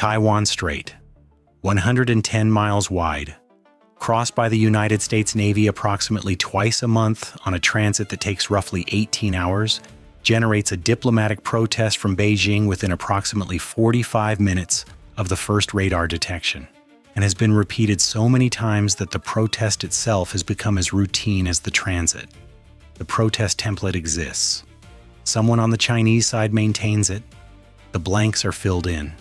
Taiwan Strait, 110 miles wide, crossed by the United States Navy approximately twice a month on a transit that takes roughly 18 hours, generates a diplomatic protest from Beijing within approximately 45 minutes of the first radar detection, and has been repeated so many times that the protest itself has become as routine as the transit. The protest template exists. Someone on the Chinese side maintains it. The blanks are filled in.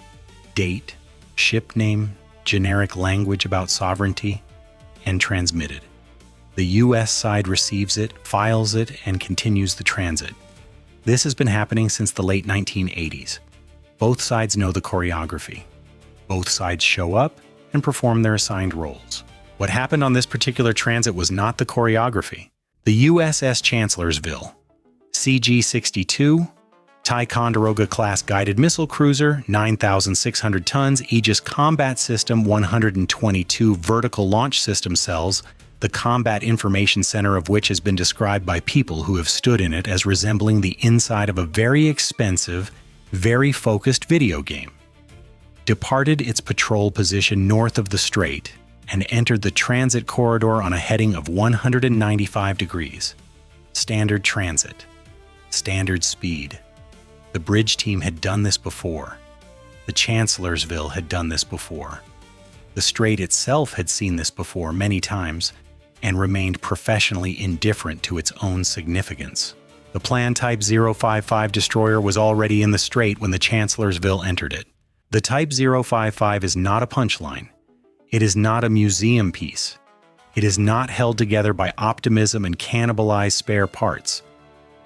Date, ship name, generic language about sovereignty, and transmitted. The US side receives it, files it, and continues the transit. This has been happening since the late 1980s. Both sides know the choreography. Both sides show up and perform their assigned roles. What happened on this particular transit was not the choreography. The USS Chancellorsville, CG-62, Ticonderoga-class guided missile cruiser, 9,600 tons, Aegis Combat System, 122 vertical launch system cells, the Combat Information Center of which has been described by people who have stood in it as resembling the inside of a very expensive, very focused video game, departed its patrol position north of the strait and entered the transit corridor on a heading of 195 degrees. Standard transit. Standard speed. The bridge team had done this before. The Chancellorsville had done this before. The strait itself had seen this before many times and remained professionally indifferent to its own significance. The planned Type 055 destroyer was already in the strait when the Chancellorsville entered it. The Type 055 is not a punchline. It is not a museum piece. It is not held together by optimism and cannibalized spare parts.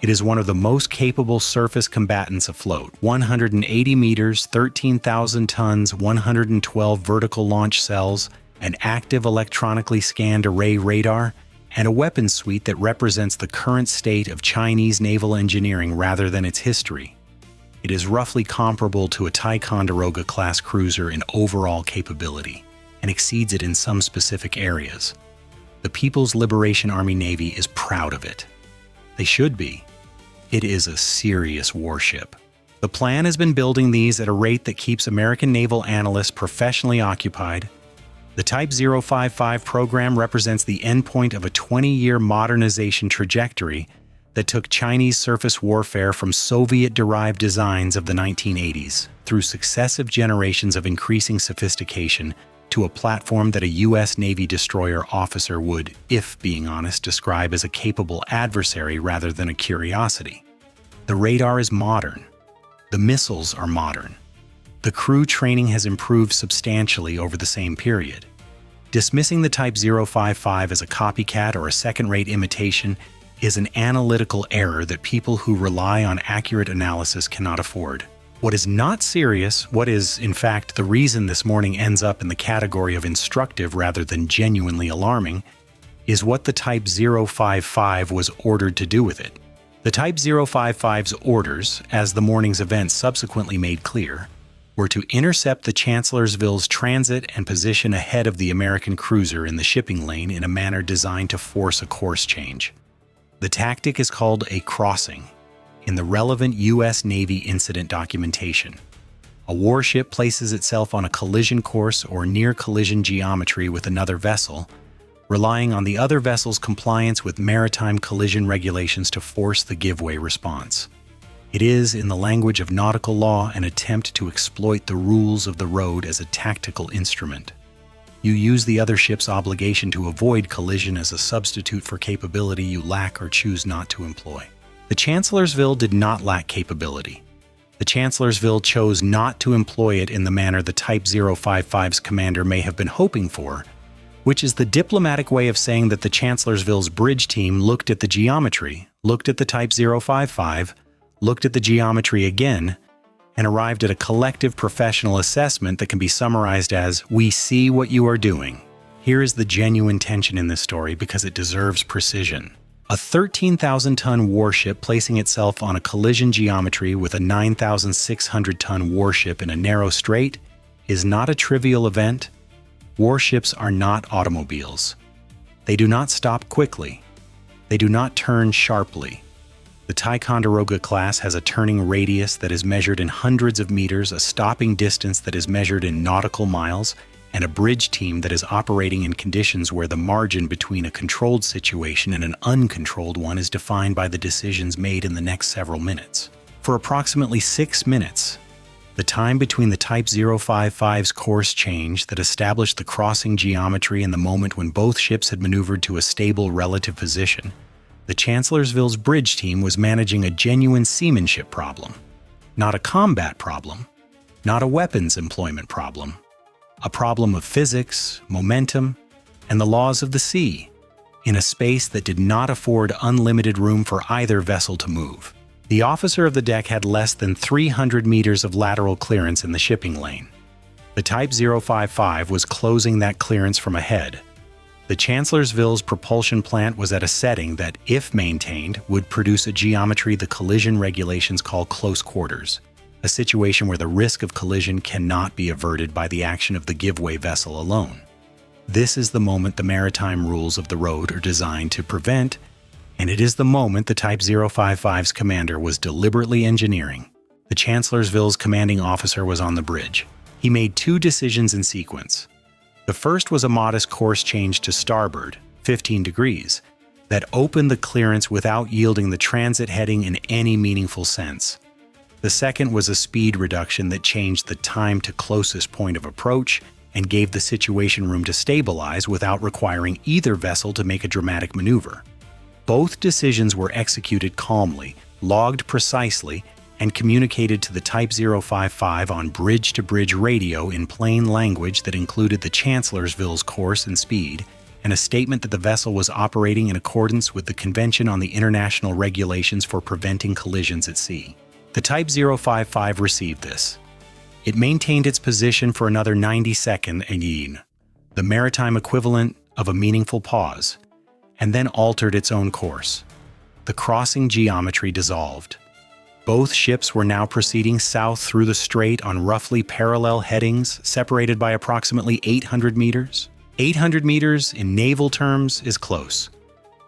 It is one of the most capable surface combatants afloat. 180 meters, 13,000 tons, 112 vertical launch cells, an active electronically scanned array radar, and a weapons suite that represents the current state of Chinese naval engineering rather than its history. It is roughly comparable to a Ticonderoga-class cruiser in overall capability, and exceeds it in some specific areas. The People's Liberation Army Navy is proud of it. They should be. It is a serious warship. The plan has been building these at a rate that keeps American naval analysts professionally occupied. The Type 055 program represents the endpoint of a 20-year modernization trajectory that took Chinese surface warfare from Soviet-derived designs of the 1980s through successive generations of increasing sophistication to a platform that a U.S. Navy destroyer officer would, if being honest, describe as a capable adversary rather than a curiosity. The radar is modern. The missiles are modern. The crew training has improved substantially over the same period. Dismissing the Type 055 as a copycat or a second-rate imitation is an analytical error that people who rely on accurate analysis cannot afford. What is not serious, what is, in fact, the reason this morning ends up in the category of instructive rather than genuinely alarming, is what the Type 055 was ordered to do with it. The Type 055's orders, as the morning's events subsequently made clear, were to intercept the Chancellorsville's transit and position ahead of the American cruiser in the shipping lane in a manner designed to force a course change. The tactic is called a crossing in the relevant U.S. Navy incident documentation. A warship places itself on a collision course or near collision geometry with another vessel, relying on the other vessel's compliance with maritime collision regulations to force the giveaway response. It is, in the language of nautical law, an attempt to exploit the rules of the road as a tactical instrument. You use the other ship's obligation to avoid collision as a substitute for capability you lack or choose not to employ. The Chancellorsville did not lack capability. The Chancellorsville chose not to employ it in the manner the Type 055's commander may have been hoping for, which is the diplomatic way of saying that the Chancellorsville's bridge team looked at the geometry, looked at the Type 055, looked at the geometry again, and arrived at a collective professional assessment that can be summarized as, "We see what you are doing." Here is the genuine tension in this story because it deserves precision. A 13,000-ton warship placing itself on a collision geometry with a 9,600-ton warship in a narrow strait is not a trivial event. Warships are not automobiles. They do not stop quickly. They do not turn sharply. The Ticonderoga class has a turning radius that is measured in hundreds of meters, a stopping distance that is measured in nautical miles, and a bridge team that is operating in conditions where the margin between a controlled situation and an uncontrolled one is defined by the decisions made in the next several minutes. For approximately 6 minutes, the time between the Type 055's course change that established the crossing geometry and the moment when both ships had maneuvered to a stable relative position, the Chancellorsville's bridge team was managing a genuine seamanship problem, not a combat problem, not a weapons employment problem, a problem of physics, momentum, and the laws of the sea, in a space that did not afford unlimited room for either vessel to move. The officer of the deck had less than 300 meters of lateral clearance in the shipping lane. The Type 055 was closing that clearance from ahead. The Chancellorsville's propulsion plant was at a setting that, if maintained, would produce a geometry the collision regulations call close quarters, a situation where the risk of collision cannot be averted by the action of the giveaway vessel alone. This is the moment the maritime rules of the road are designed to prevent, and it is the moment the Type 055's commander was deliberately engineering. The Chancellorsville's commanding officer was on the bridge. He made 2 decisions in sequence. The first was a modest course change to starboard, 15 degrees, that opened the clearance without yielding the transit heading in any meaningful sense. The second was a speed reduction that changed the time to closest point of approach and gave the situation room to stabilize without requiring either vessel to make a dramatic maneuver. Both decisions were executed calmly, logged precisely, and communicated to the Type 055 on bridge-to-bridge radio in plain language that included the Chancellorsville's course and speed, and a statement that the vessel was operating in accordance with the Convention on the International Regulations for Preventing Collisions at Sea. The Type 055 received this. It maintained its position for another 90 seconds, the maritime equivalent of a meaningful pause, and then altered its own course. The crossing geometry dissolved. Both ships were now proceeding south through the strait on roughly parallel headings, separated by approximately 800 meters. 800 meters in naval terms is close.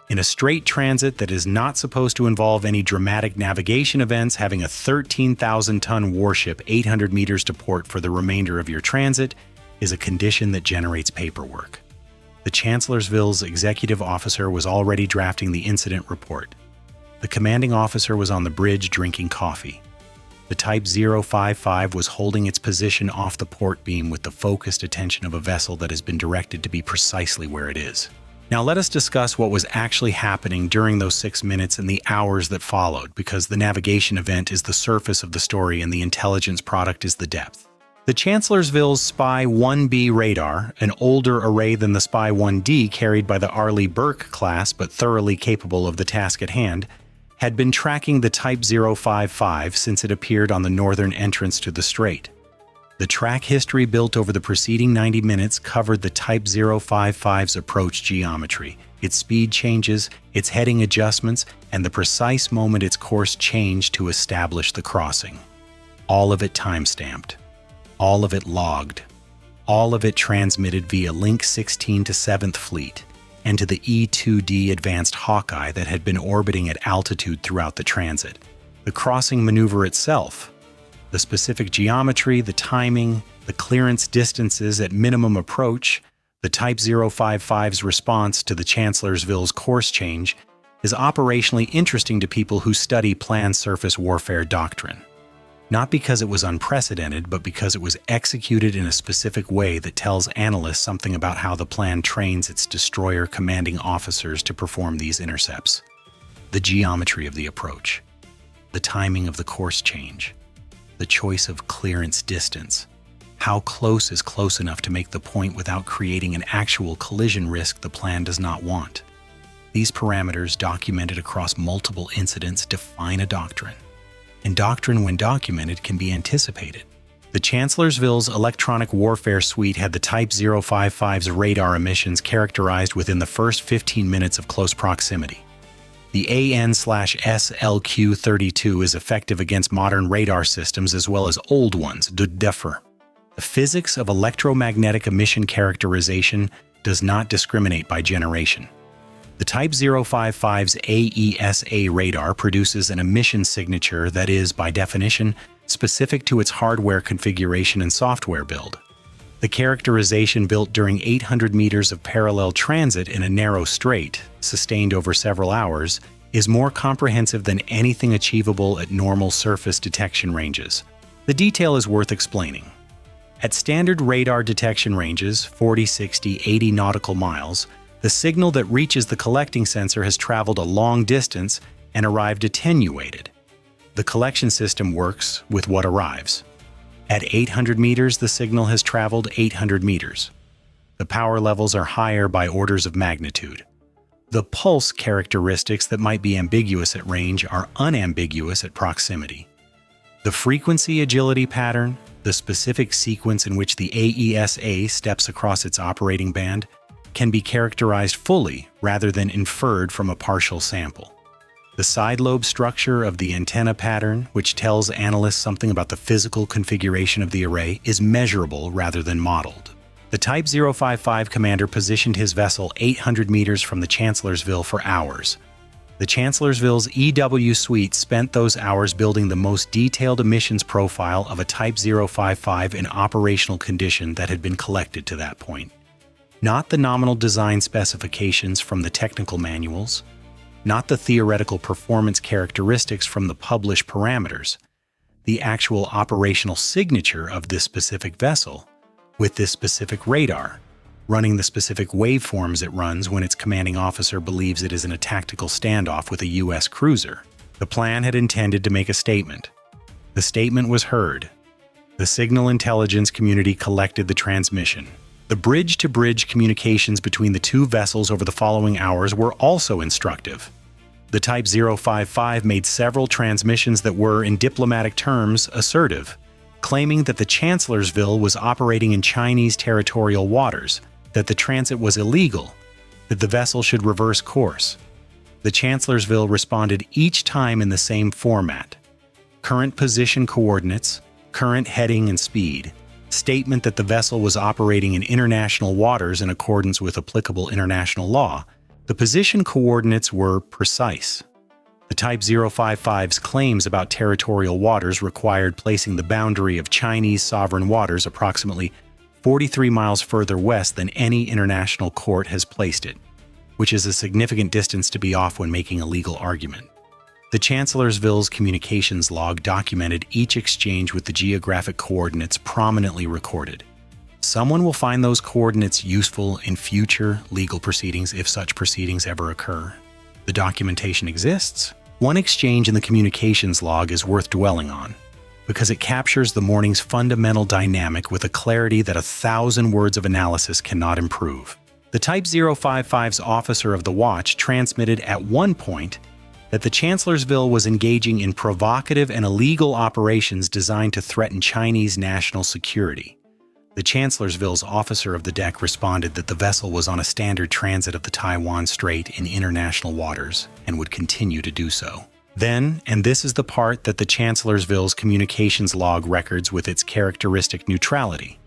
In a straight transit that is not supposed to involve any dramatic navigation events, having a 13,000-ton warship 800 meters to port for the remainder of your transit is a condition that generates paperwork. The Chancellorsville's executive officer was already drafting the incident report. The commanding officer was on the bridge drinking coffee. The Type 055 was holding its position off the port beam with the focused attention of a vessel that has been directed to be precisely where it is. Now let us discuss what was actually happening during those 6 minutes and the hours that followed, because the navigation event is the surface of the story and the intelligence product is the depth. The Chancellorsville's Spy 1B radar, an older array than the Spy 1D carried by the Arleigh Burke class but thoroughly capable of the task at hand, had been tracking the Type 055 since it appeared on the northern entrance to the strait. The track history built over the preceding 90 minutes covered the Type 055's approach geometry, its speed changes, its heading adjustments, and the precise moment its course changed to establish the crossing. All of it time-stamped. All of it logged. All of it transmitted via Link 16 to 7th Fleet, and to the E-2D Advanced Hawkeye that had been orbiting at altitude throughout the transit. The crossing maneuver itself, the specific geometry, the timing, the clearance distances at minimum approach, the Type 055's response to the Chancellorsville's course change, is operationally interesting to people who study planned surface warfare doctrine. Not because it was unprecedented, but because it was executed in a specific way that tells analysts something about how the plan trains its destroyer commanding officers to perform these intercepts. The geometry of the approach, the timing of the course change, the choice of clearance distance, how close is close enough to make the point without creating an actual collision risk the plan does not want. These parameters, documented across multiple incidents, define a doctrine. And doctrine, when documented, can be anticipated. The Chancellorsville's electronic warfare suite had the Type 055's radar emissions characterized within the first 15 minutes of close proximity. The AN/SLQ-32 is effective against modern radar systems as well as old ones, de differ. The physics of electromagnetic emission characterization does not discriminate by generation. The Type 055's AESA radar produces an emission signature that is, by definition, specific to its hardware configuration and software build. The characterization built during 800 meters of parallel transit in a narrow strait, sustained over several hours, is more comprehensive than anything achievable at normal surface detection ranges. The detail is worth explaining. At standard radar detection ranges, 40, 60, 80 nautical miles, the signal that reaches the collecting sensor has traveled a long distance and arrived attenuated. The collection system works with what arrives. At 800 meters, the signal has traveled 800 meters. The power levels are higher by orders of magnitude. The pulse characteristics that might be ambiguous at range are unambiguous at proximity. The frequency agility pattern, the specific sequence in which the AESA steps across its operating band, can be characterized fully rather than inferred from a partial sample. The side lobe structure of the antenna pattern, which tells analysts something about the physical configuration of the array, is measurable rather than modeled. The Type 055 commander positioned his vessel 800 meters from the Chancellorsville for hours. The Chancellorsville's EW suite spent those hours building the most detailed emissions profile of a Type 055 in operational condition that had been collected to that point. Not the nominal design specifications from the technical manuals, not the theoretical performance characteristics from the published parameters, the actual operational signature of this specific vessel, with this specific radar, running the specific waveforms it runs when its commanding officer believes it is in a tactical standoff with a U.S. cruiser. The plan had intended to make a statement. The statement was heard. The signal intelligence community collected the transmission. The bridge-to-bridge communications between the two vessels over the following hours were also instructive. The Type 055 made several transmissions that were, in diplomatic terms, assertive, claiming that the Chancellorsville was operating in Chinese territorial waters, that the transit was illegal, that the vessel should reverse course. The Chancellorsville responded each time in the same format: current position coordinates, current heading and speed, statement that the vessel was operating in international waters in accordance with applicable international law. The position coordinates were precise. The Type 055's claims about territorial waters required placing the boundary of Chinese sovereign waters approximately 43 miles further west than any international court has placed it, which is a significant distance to be off when making a legal argument. The Chancellorsville's communications log documented each exchange with the geographic coordinates prominently recorded. Someone will find those coordinates useful in future legal proceedings if such proceedings ever occur. The documentation exists. One exchange in the communications log is worth dwelling on, because it captures the morning's fundamental dynamic with a clarity that 1,000 words of analysis cannot improve. The Type 055's officer of the watch transmitted at one point that the Chancellorsville was engaging in provocative and illegal operations designed to threaten Chinese national security. The Chancellorsville's officer of the deck responded that the vessel was on a standard transit of the Taiwan Strait in international waters and would continue to do so. Then, and this is the part that the Chancellorsville's communications log records with its characteristic neutrality,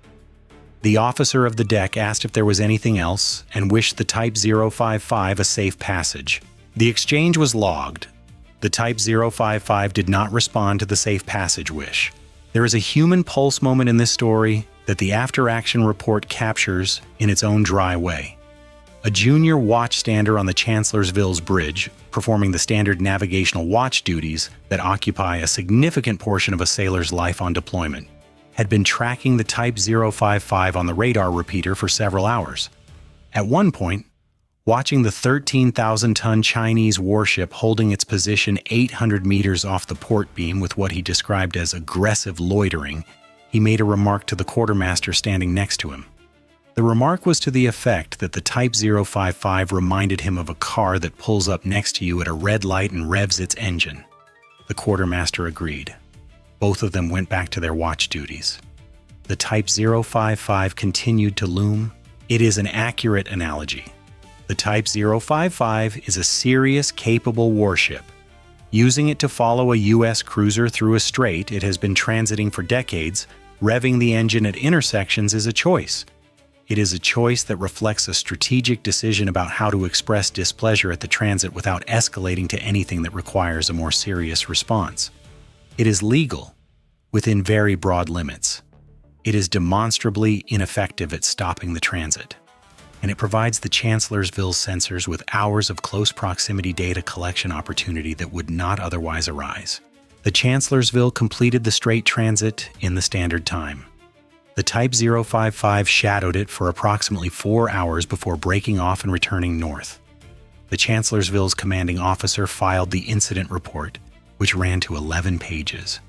the officer of the deck asked if there was anything else and wished the Type 055 a safe passage. The exchange was logged. The Type 055 did not respond to the safe passage wish. There is a human pulse moment in this story that the after-action report captures in its own dry way. A junior watchstander on the Chancellorsville's bridge, performing the standard navigational watch duties that occupy a significant portion of a sailor's life on deployment, had been tracking the Type 055 on the radar repeater for several hours. At one point, watching the 13,000-ton Chinese warship holding its position 800 meters off the port beam with what he described as aggressive loitering, he made a remark to the quartermaster standing next to him. The remark was to the effect that the Type 055 reminded him of a car that pulls up next to you at a red light and revs its engine. The quartermaster agreed. Both of them went back to their watch duties. The Type 055 continued to loom. It is an accurate analogy. The Type 055 is a serious, capable warship. Using it to follow a U.S. cruiser through a strait it has been transiting for decades, revving the engine at intersections is a choice. It is a choice that reflects a strategic decision about how to express displeasure at the transit without escalating to anything that requires a more serious response. It is legal, within very broad limits. It is demonstrably ineffective at stopping the transit, and it provides the Chancellorsville sensors with hours of close proximity data collection opportunity that would not otherwise arise. The Chancellorsville completed the Strait transit in the standard time. The Type 055 shadowed it for approximately 4 hours before breaking off and returning north. The Chancellorsville's commanding officer filed the incident report, which ran to 11 pages.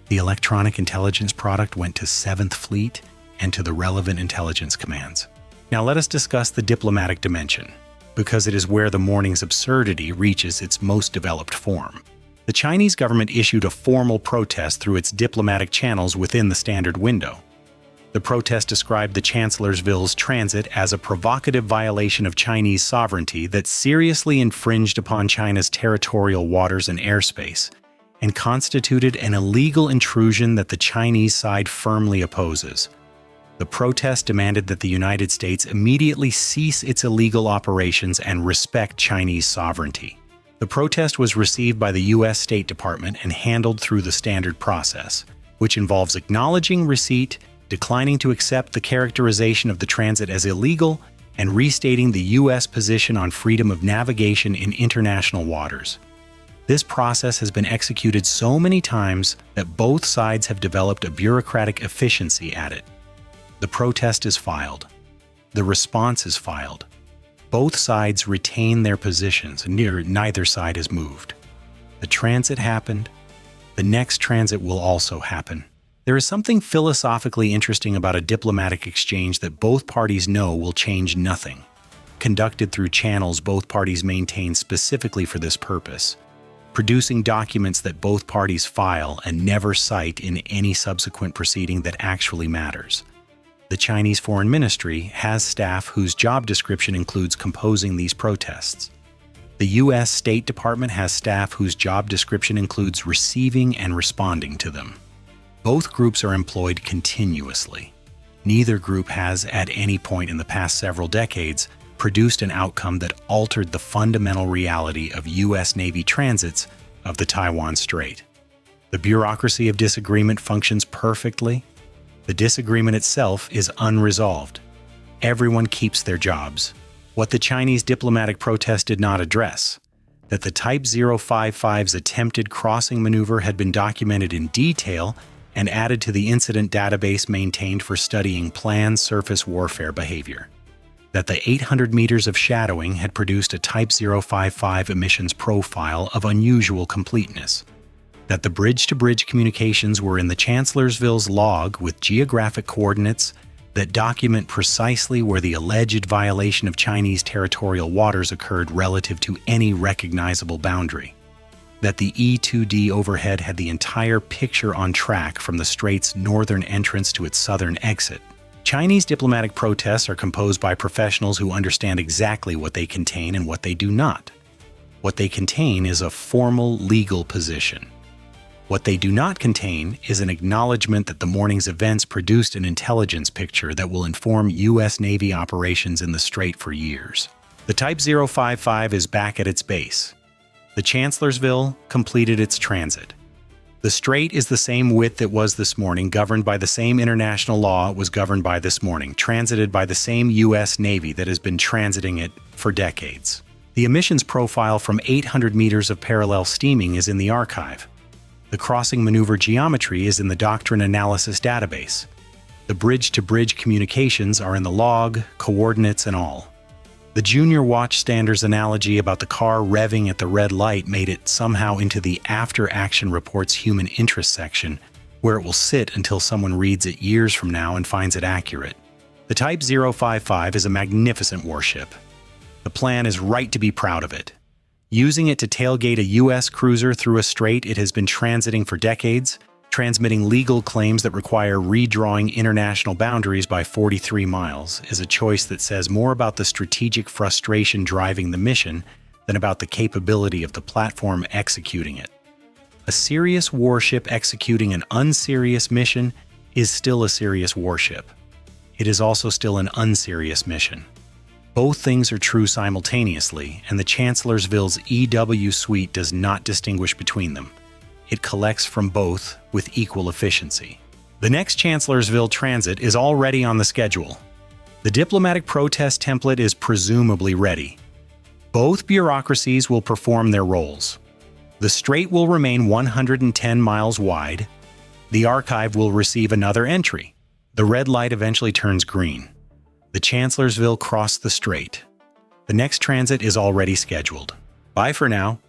The electronic intelligence product went to 7th Fleet and to the relevant intelligence commands. Now let us discuss the diplomatic dimension, because it is where the morning's absurdity reaches its most developed form. The Chinese government issued a formal protest through its diplomatic channels within the standard window. The protest described the Chancellorsville's transit as a provocative violation of Chinese sovereignty that seriously infringed upon China's territorial waters and airspace, and constituted an illegal intrusion that the Chinese side firmly opposes. The protest demanded that the United States immediately cease its illegal operations and respect Chinese sovereignty. The protest was received by the U.S. State Department and handled through the standard process, which involves acknowledging receipt, declining to accept the characterization of the transit as illegal, and restating the U.S. position on freedom of navigation in international waters. This process has been executed so many times that both sides have developed a bureaucratic efficiency at it. The protest is filed. The response is filed. Both sides retain their positions, and neither side is moved. The transit happened. The next transit will also happen. There is something philosophically interesting about a diplomatic exchange that both parties know will change nothing, conducted through channels both parties maintain specifically for this purpose, producing documents that both parties file and never cite in any subsequent proceeding that actually matters. The Chinese Foreign Ministry has staff whose job description includes composing these protests. The U.S. State Department has staff whose job description includes receiving and responding to them. Both groups are employed continuously. Neither group has, at any point in the past several decades, produced an outcome that altered the fundamental reality of U.S. Navy transits of the Taiwan Strait. The bureaucracy of disagreement functions perfectly. The disagreement itself is unresolved. Everyone keeps their jobs. What the Chinese diplomatic protest did not address, that the Type 055's attempted crossing maneuver had been documented in detail and added to the incident database maintained for studying planned surface warfare behavior. That the 800 meters of shadowing had produced a Type 055 emissions profile of unusual completeness. That the bridge-to-bridge communications were in the Chancellorsville's log with geographic coordinates that document precisely where the alleged violation of Chinese territorial waters occurred relative to any recognizable boundary. That the E-2D overhead had the entire picture on track from the Strait's northern entrance to its southern exit. Chinese diplomatic protests are composed by professionals who understand exactly what they contain and what they do not. What they contain is a formal legal position. What they do not contain is an acknowledgement that the morning's events produced an intelligence picture that will inform U.S. Navy operations in the Strait for years. The Type 055 is back at its base. The Chancellorsville completed its transit. The Strait is the same width it was this morning, governed by the same international law it was governed by this morning, transited by the same U.S. Navy that has been transiting it for decades. The emissions profile from 800 meters of parallel steaming is in the archive. The crossing maneuver geometry is in the doctrine analysis database. The bridge-to-bridge communications are in the log, coordinates, and all. The junior watchstander's analogy about the car revving at the red light made it somehow into the after-action report's human interest section, where it will sit until someone reads it years from now and finds it accurate. The Type 055 is a magnificent warship. The plan is right to be proud of it. Using it to tailgate a U.S. cruiser through a strait it has been transiting for decades, transmitting legal claims that require redrawing international boundaries by 43 miles, is a choice that says more about the strategic frustration driving the mission than about the capability of the platform executing it. A serious warship executing an unserious mission is still a serious warship. it is also still an unserious mission. Both things are true simultaneously, and the Chancellorsville's EW suite does not distinguish between them. It collects from both with equal efficiency. The next Chancellorsville transit is already on the schedule. The diplomatic protest template is presumably ready. Both bureaucracies will perform their roles. The strait will remain 110 miles wide. The archive will receive another entry. The red light eventually turns green. The Chancellorsville crossed the strait. The next transit is already scheduled. Bye for now.